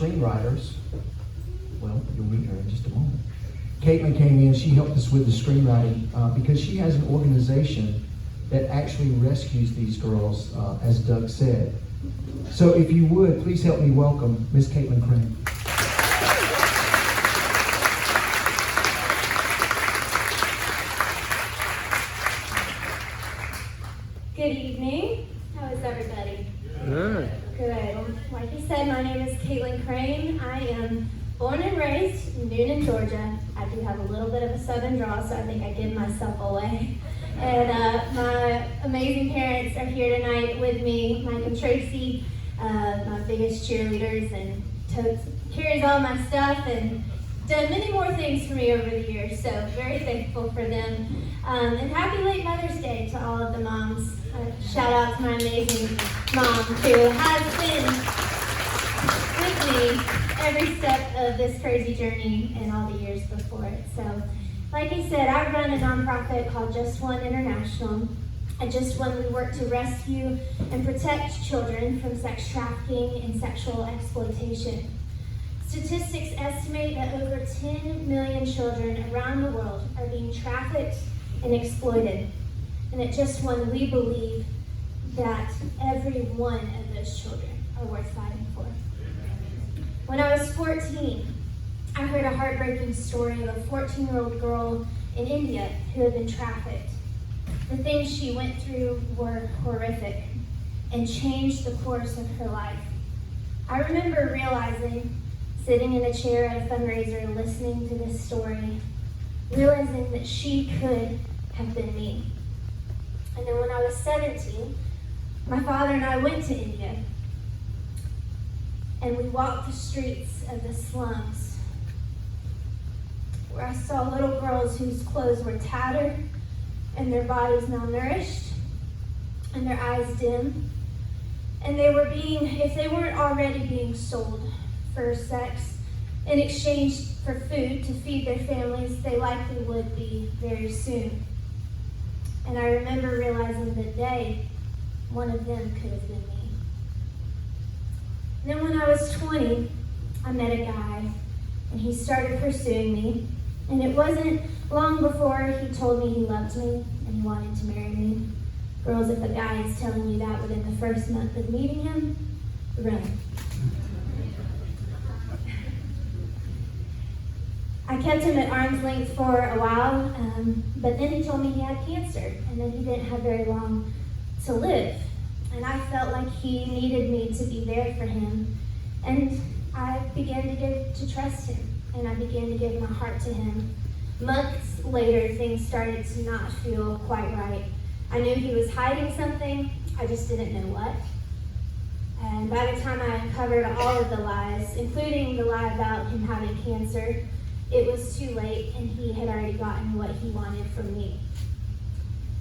screenwriters, well, you'll meet her in just a moment. Caitlin came in, she helped us with the screenwriting because she has an organization that actually rescues these girls, as Doug said. So if you would, please help me welcome Miss Caitlin Crane. Good evening. How is everybody? Good. Good. Like you said, my name is Caitlin Crane. I am born and raised in Noonan, Georgia. I do have a little bit of a southern drawl, so I think I give myself away. And my amazing parents are here tonight with me. Mike and Tracy, my biggest cheerleaders, and Totes carries all my stuff and done many more things for me over the years, so very thankful for them. And happy late Mother's Day to all of the moms. Shout out to my amazing mom who has been with me every step of this crazy journey and all the years before it. So, like he said, I run a nonprofit called Just1 International. At Just1, we work to rescue and protect children from sex trafficking and sexual exploitation. Statistics estimate that over 10 million children around the world are being trafficked and exploited. And at Just1, we believe that every one of those children are worth fighting for. When I was 14, I heard a heartbreaking story of a 14-year-old girl in India who had been trafficked. The things she went through were horrific and changed the course of her life. I remember realizing, sitting in a chair at a fundraiser listening to this story, realizing that she could have been me. And then when I was 17, my father and I went to India, and we walked the streets of the slums, where I saw little girls whose clothes were tattered and their bodies malnourished and their eyes dim. And they were being, if they weren't already being sold for sex in exchange for food to feed their families, they likely would be very soon. And I remember realizing that one of them could have been me. And then when I was 20, I met a guy, and he started pursuing me. And it wasn't long before he told me he loved me and he wanted to marry me. Girls, if a guy is telling you that within the first month of meeting him, run. I kept him at arm's length for a while, but then he told me he had cancer and that he didn't have very long to live. And I felt like he needed me to be there for him. And I began to trust him, and I began to give my heart to him. Months later, things started to not feel quite right. I knew he was hiding something, I just didn't know what. And by the time I uncovered all of the lies, including the lie about him having cancer, it was too late, and he had already gotten what he wanted from me.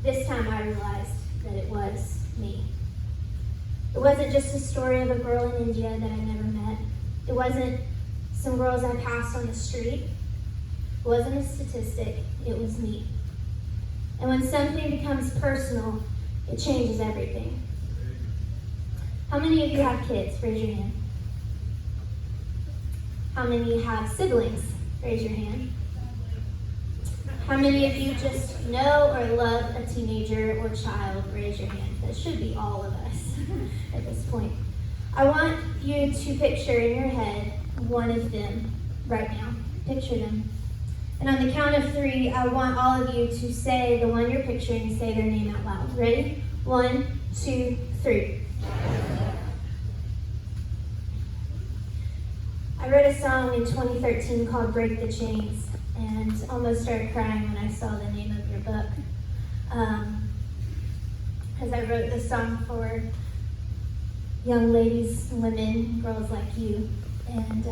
This time I realized that it was me. It wasn't just a story of a girl in India that I never met. It wasn't some girls I passed on the street. It wasn't a statistic, it was me. And when something becomes personal, it changes everything. How many of you have kids? Raise your hand. How many have siblings? Raise your hand. How many of you just know or love a teenager or child? Raise your hand. That should be all of us at this point. I want you to picture in your head one of them right now. Picture them. And on the count of 3, I want all of you to say the one you're picturing, say their name out loud. Ready? 1, 2, 3. I wrote a song in 2013 called Break the Chains, and almost started crying when I saw the name of your book. Because I wrote this song for young ladies, women, girls like you. And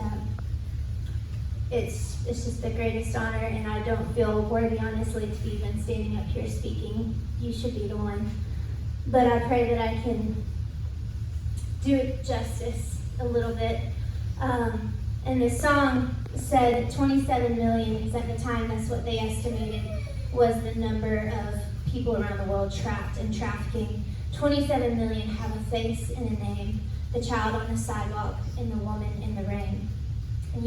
it's just the greatest honor, and I don't feel worthy, honestly, to be even standing up here speaking. You should be the one. But I pray that I can do it justice a little bit. And the song said 27 million, because at the time that's what they estimated was the number of people around the world trapped in trafficking. 27 million have a face and a name, the child on the sidewalk and the woman in the rain.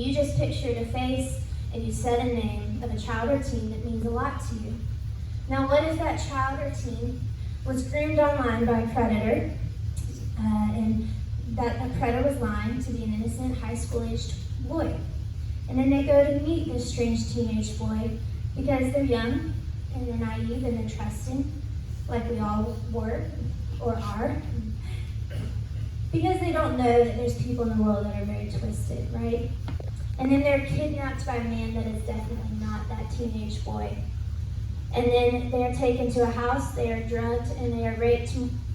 and you just pictured a face and you said a name of a child or teen that means a lot to you. Now, what if that child or teen was groomed online by a predator, and that a predator was lying to be an innocent high school-aged boy? And then they go to meet this strange teenage boy because they're young and they're naive and they're trusting, like we all were or are, because they don't know that there's people in the world that are very twisted, right? And then they're kidnapped by a man that is definitely not that teenage boy. And then they're taken to a house, they are drugged, and they are raped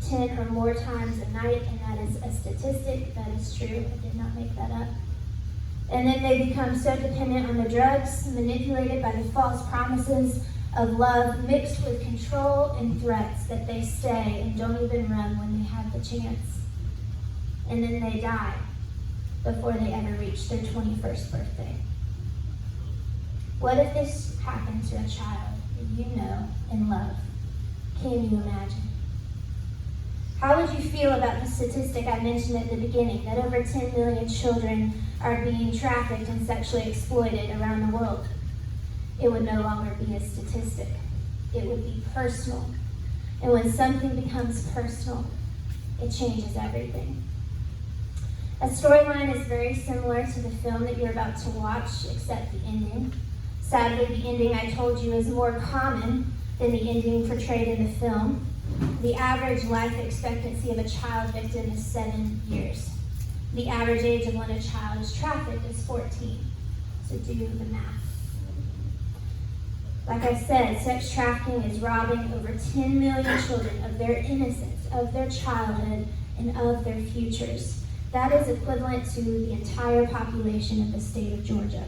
10 or more times a night, and that is a statistic, that is true, I did not make that up. And then they become so dependent on the drugs, manipulated by the false promises of love, mixed with control and threats, that they stay and don't even run when they have the chance. And then they die before they ever reach their 21st birthday. What if this happened to a child that you know and love? Can you imagine? How would you feel about the statistic I mentioned at the beginning, that over 10 million children are being trafficked and sexually exploited around the world? It would no longer be a statistic. It would be personal. And when something becomes personal, it changes everything. A storyline is very similar to the film that you're about to watch, except the ending. Sadly, the ending I told you is more common than the ending portrayed in the film. The average life expectancy of a child victim is 7 years. The average age of when a child is trafficked is 14. So do the math. Like I said, sex trafficking is robbing over 10 million children of their innocence, of their childhood, and of their futures. That is equivalent to the entire population of the state of Georgia,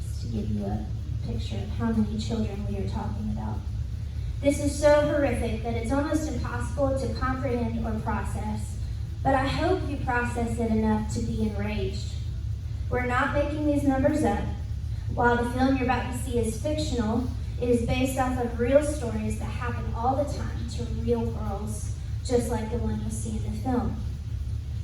just to give you a picture of how many children we are talking about. This is so horrific that it's almost impossible to comprehend or process, but I hope you process it enough to be enraged. We're not making these numbers up. While the film you're about to see is fictional, it is based off of real stories that happen all the time to real girls, just like the one you'll see in the film.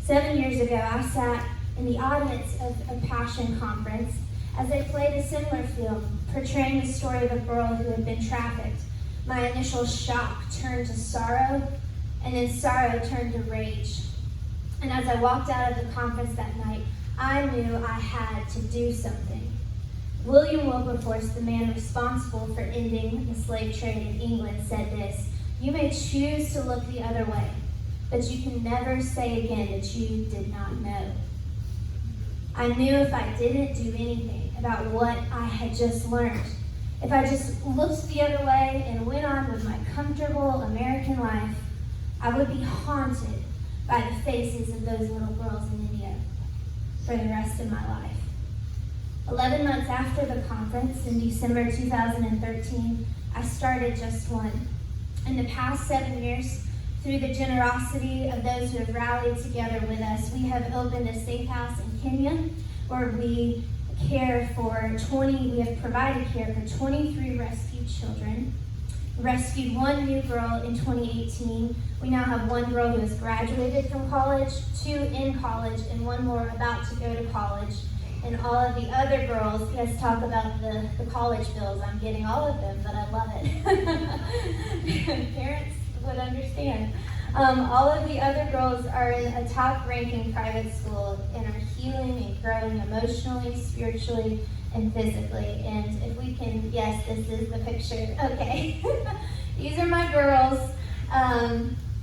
7 years ago, I sat in the audience of a Passion conference as they played a similar film portraying the story of a girl who had been trafficked. My initial shock turned to sorrow, and then sorrow turned to rage. And as I walked out of the conference that night, I knew I had to do something. William Wilberforce, the man responsible for ending the slave trade in England, said this: "You may choose to look the other way, but you can never say again that you did not know." I knew if I didn't do anything about what I had just learned, if I just looked the other way and went on with my comfortable American life, I would be haunted by the faces of those little girls in India for the rest of my life. 11 months after the conference, in December 2013, I started Just1. In the past 7 years, through the generosity of those who have rallied together with us, we have opened a safe house in Kenya where we have provided care for 23 rescued children, rescued one new girl in 2018. We now have one girl who has graduated from college, 2 in college, and 1 more about to go to college. And all of the other girls, let's talk about the college bills. I'm getting all of them, but I love it. Parents would understand. All of the other girls are in a top-ranking private school and are healing and growing emotionally, spiritually, and physically. And if we can, yes, this is the picture. Okay. These are my girls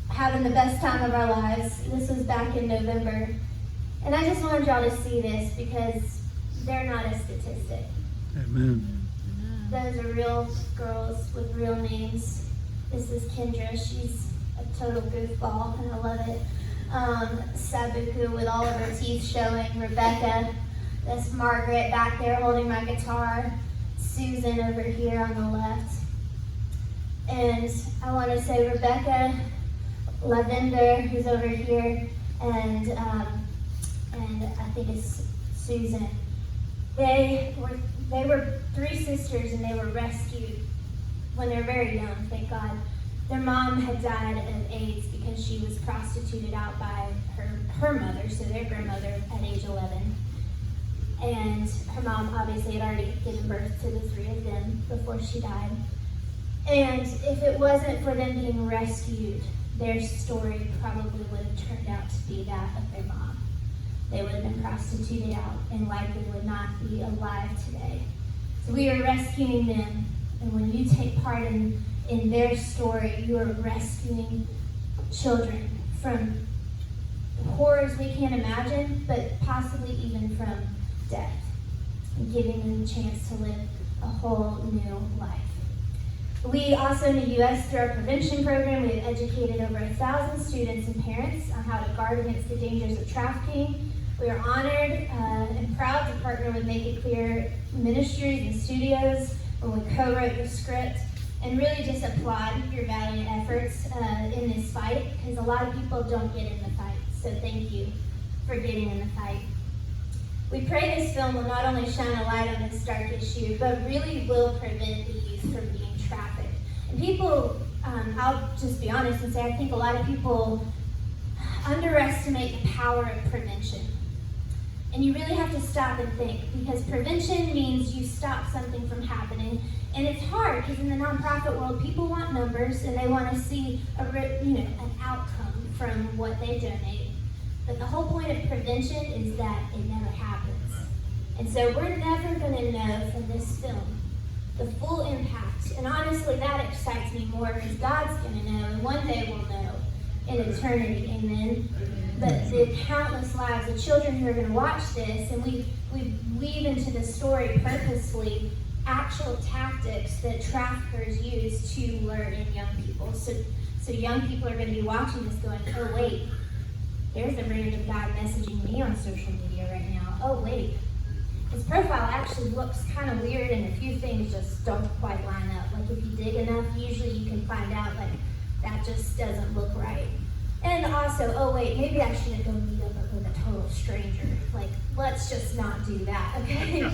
having the best time of our lives. This was back in November. And I just wanted y'all to see this because they're not a statistic. Amen. Those are real girls with real names. This is Kendra. She's a total goofball, and I love it. Sabuku with all of her teeth showing. Rebecca. That's Margaret back there holding my guitar. Susan over here on the left. And I want to say Rebecca, Lavender, who's over here, and I think it's Susan. They were 3 sisters, and they were rescued when they were very young, thank God. Their mom had died of AIDS because she was prostituted out by her mother, so their grandmother at age 11. And her mom obviously had already given birth to the three of them before she died. And if it wasn't for them being rescued, their story probably would have turned out to be that of their mom. They would have been prostituted out and likely would not be alive today. So we are rescuing them, and when you take part in their story, you are rescuing children from horrors we can't imagine, but possibly even from death, and giving them a chance to live a whole new life. We also in the U.S., through our prevention program, we have educated over 1,000 students and parents on how to guard against the dangers of trafficking. We are honored and proud to partner with Make It Clear Ministries and Studios when we co-wrote the script, and really just applaud your valiant efforts in this fight, because a lot of people don't get in the fight. So thank you for getting in the fight. We pray this film will not only shine a light on this dark issue, but really will prevent the youth from being trafficked. And people, I'll just be honest and say, I think a lot of people underestimate the power of prevention. And you really have to stop and think, because prevention means you stop something from happening. And it's hard, because in the nonprofit world, people want numbers and they want to see an outcome from what they donate. But the whole point of prevention is that it never happens. And so we're never going to know from this film the full impact. And honestly, that excites me more, because God's going to know, and one day we'll know in eternity. Amen. But the countless lives of children who are going to watch this, and we weave into the story purposely actual tactics that traffickers use to lure in young people. So young people are going to be watching this going, oh wait, there's a random guy messaging me on social media right now. Oh wait, his profile actually looks kind of weird and a few things just don't quite line up. Like if you dig enough, usually you can find out like that just doesn't look right. And also, oh wait, maybe I shouldn't go meet up with a total stranger. Like, let's just not do that, okay?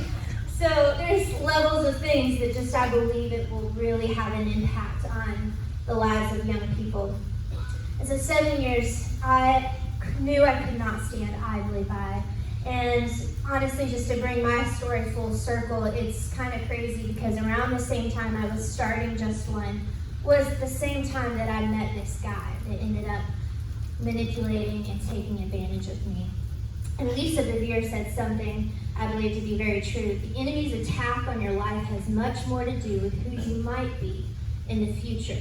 So there's levels of things that just I believe it will really have an impact on the lives of young people. And so 7 years, I knew I could not stand idly by. And honestly, just to bring my story full circle, it's kind of crazy because around the same time I was starting Just1 was the same time that I met this guy that ended up manipulating and taking advantage of me. And Lisa Bevere said something I believe to be very true. The enemy's attack on your life has much more to do with who you might be in the future,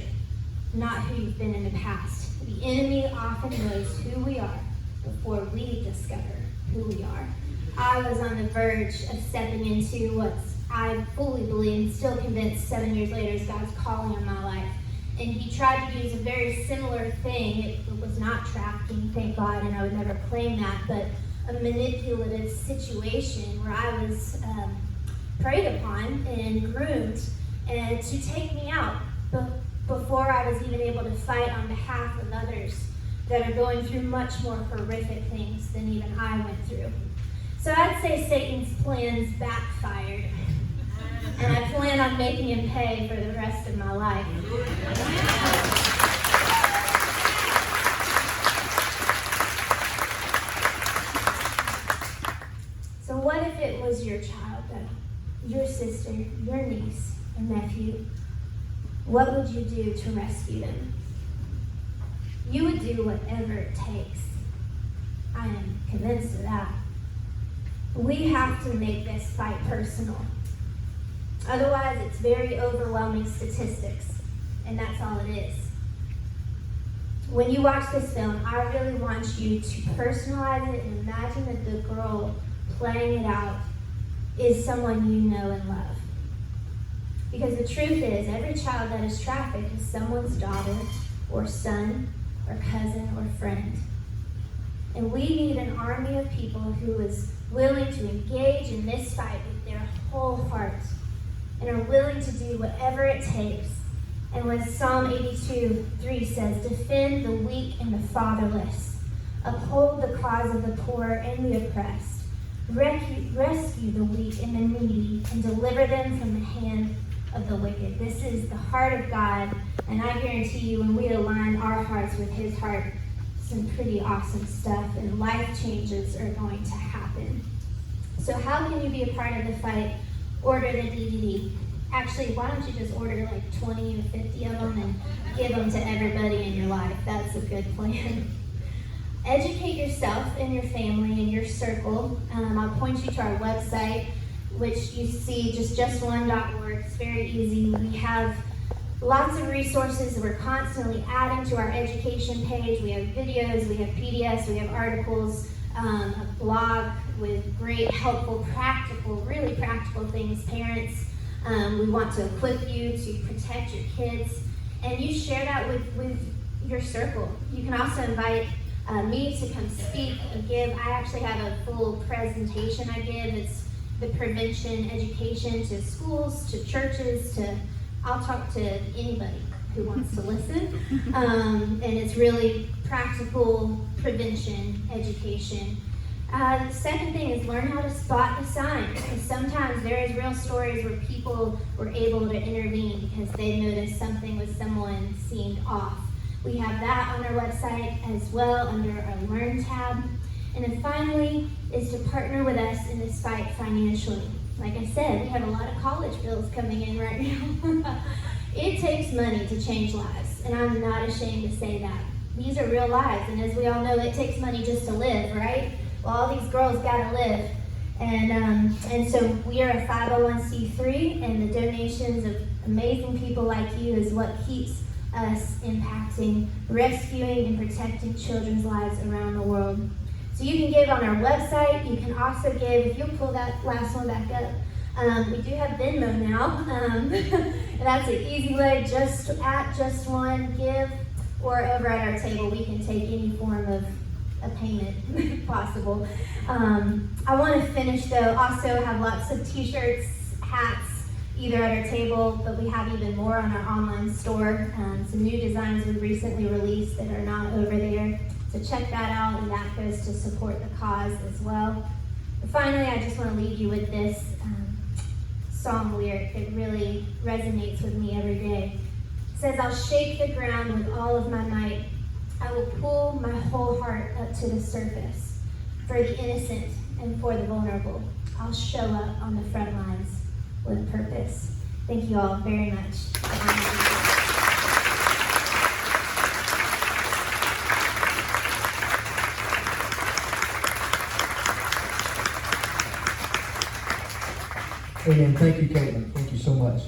not who you've been in the past. The enemy often knows who we are before we discover who we are. I was on the verge of stepping into what I fully believe and still convinced 7 years later is God's calling on my life. And he tried to use a very similar thing. It was not trafficking, thank God, and I would never claim that, but a manipulative situation where I was preyed upon and groomed and to take me out before I was even able to fight on behalf of others that are going through much more horrific things than even I went through. So I'd say Satan's plans backfired, and I plan on making him pay for the rest of my life. So what if it was your child, though? Your sister, your niece, or nephew? What would you do to rescue them? You would do whatever it takes. I am convinced of that. We have to make this fight personal. Otherwise, it's very overwhelming statistics, and that's all it is. When you watch this film, I really want you to personalize it and imagine that the girl playing it out is someone you know and love. Because the truth is, every child that is trafficked is someone's daughter or son or cousin or friend. And we need an army of people who is willing to engage in this fight with their whole heart and are willing to do whatever it takes. And when Psalm 82:3 says, defend the weak and the fatherless, uphold the cause of the poor and the oppressed, rescue the weak and the needy, and deliver them from the hand of the wicked. This is the heart of God, and I guarantee you when we align our hearts with his heart, some pretty awesome stuff and life changes are going to happen. So how can you be a part of the fight? Order the DVD. Actually, why don't you just order like 20 or 50 of them and give them to everybody in your life? That's a good plan. Educate yourself and your family and your circle. I'll point you to our website, which you see, just1.org. It's very easy. We have lots of resources. We're constantly adding to our education page. We have videos, we have PDFs, we have articles, a blog with great, helpful, practical, really practical things. Parents, we want to equip you to protect your kids, and you share that with your circle. You can also invite me to come speak and give. I actually have a full presentation I give. It's the prevention education to schools, to churches, I'll talk to anybody who wants to listen. And it's really practical prevention education. The second thing is learn how to spot the signs, because sometimes there is real stories where people were able to intervene because they noticed something with someone seemed off. We have that on our website as well under our Learn tab. And then finally is to partner with us in this fight financially. Like I said, we have a lot of college bills coming in right now. It takes money to change lives, and I'm not ashamed to say that. These are real lives, and as we all know, it takes money just to live, right? Well, all these girls gotta live. And so we are a 501c3, and the donations of amazing people like you is what keeps us impacting, rescuing, and protecting children's lives around the world. So you can give on our website. You can also give, if you'll pull that last one back up, we do have Venmo now. That's an easy way, just at Just1, give, or over at our table, we can take any form of a payment if possible. I want to finish though, also have lots of t-shirts, hats, either at our table, but we have even more on our online store. Some new designs we recently released that are not over there. So check that out, and that goes to support the cause as well. But finally, I just want to leave you with this song lyric that really resonates with me every day. It says, "I'll shake the ground with all of my might. I will pull my whole heart up to the surface. For the innocent and for the vulnerable, I'll show up on the front lines with purpose." Thank you all very much. Amen. Thank you, Caitlin. Thank you so much.